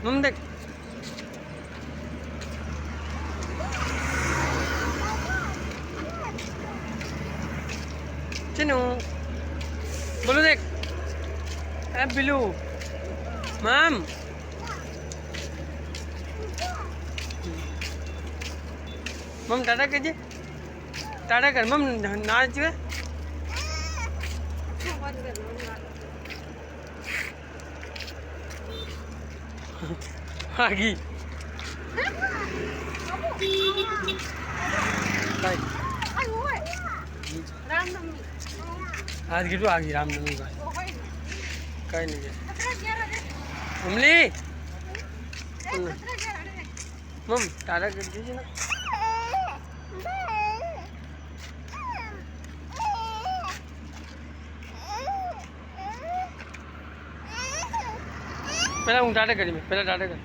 मम देख चिनू बोलो देख ए बिलू मम मम टाटा कीजिए टाटा कर मम नाच है आगी आज किटू आगी रामनवमी का कहीं नहीं है अमली मम टाटा कर दीजिए ना पहला हूँ टाटा करी मैं पहला टाटा कर